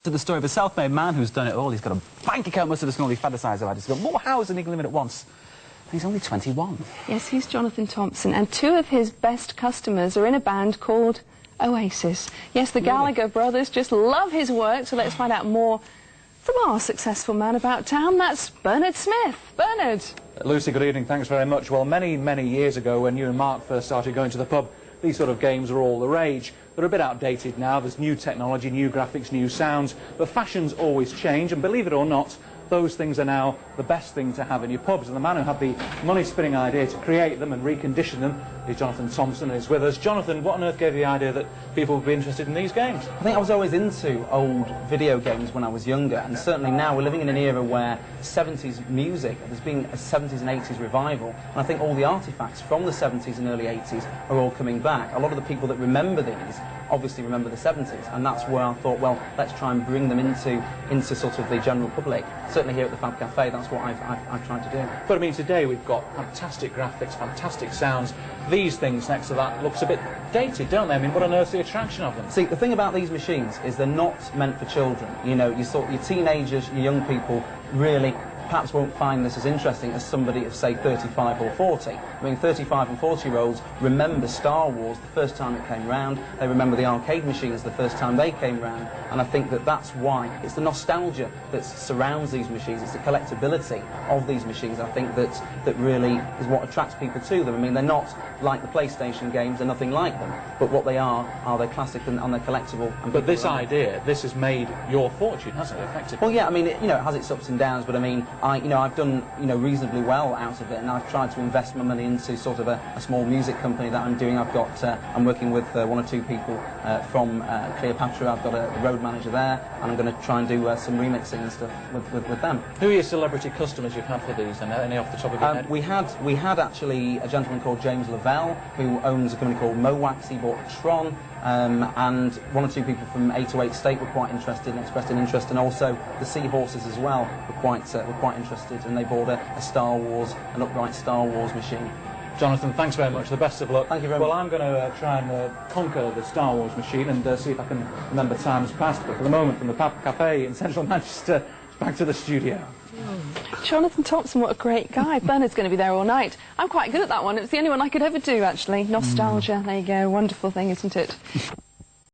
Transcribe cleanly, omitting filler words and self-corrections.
To the story of a self-made man who's done it all. He's got a bank account most of us can only fantasise about. He's got more houses than he can live in at once. And he's only 21. Yes, he's Jonathan Thompson, and two of his best customers are in a band called Oasis. Yes, the Gallagher brothers just love his work, so let's find out more from our successful man about town. That's Bernard Smith. Bernard. Lucy, good evening. Thanks very much. Well, many years ago, when you and Mark first started going to the pub, these sort of games were all the rage. They're a bit outdated now. There's new technology, new graphics, new sounds, but fashions always change, and believe it or not, those things are now the best thing to have in your pubs. And the man who had the money-spinning idea to create them and recondition them is Jonathan Thompson, and he's with us. Jonathan, what on earth gave you the idea that people would be interested in these games? I think I was always into old video games when I was younger, and certainly now we're living in an era where 70s music, there's been a 70s and 80s revival, and I think all the artefacts from the 70s and early 80s are all coming back. A lot of the people that remember these obviously remember the 70s, and that's where I thought, well, let's try and bring them into sort of the general public. Certainly here at the Fab Cafe, that's what I've tried to do. But I mean, today we've got fantastic graphics, fantastic sounds. These things next to that looks a bit dated, don't they? I mean, what on earth's the attraction of them? See, the thing about these machines is they're not meant for children. You know, your teenagers, your young people really perhaps won't find this as interesting as somebody of, say, 35 or 40. I mean, 35 and 40-year-olds remember Star Wars the first time it came round. They remember the arcade machines the first time they came round. And I think that that's why. It's the nostalgia that surrounds these machines. It's the collectability of these machines, I think, that really is what attracts people to them. I mean, they're not like the PlayStation games. They're nothing like them. But what they are they're classic and they're collectible. And but this idea, this has made your fortune, hasn't it, effectively? Well, yeah, I mean, it has its ups and downs, but I mean, I've done, reasonably well out of it, and I've tried to invest my money into sort of a small music company that I'm doing. I'm working with one or two people from Cleopatra. I've got a road manager there, and I'm going to try and do some remixing and stuff with them. Who are your celebrity customers you've had for these, and any off the top of your head? We had actually a gentleman called James Lavelle, who owns a company called Mowax. He bought a Tron. And one or two people from 808 State were quite interested and expressed an interest, and also the Seahorses as well were quite interested, and they bought a Star Wars, an upright Star Wars machine. Jonathan, thanks very much. The best of luck. Thank you very much. Well, I'm going to try and conquer the Star Wars machine and see if I can remember times past. But for the moment, from the Pub Cafe in central Manchester, back to the studio. Jonathan Thompson, what a great guy. Bernard's going to be there all night. I'm quite good at that one. It's the only one I could ever do, actually. Nostalgia. There you go. Wonderful thing, isn't it?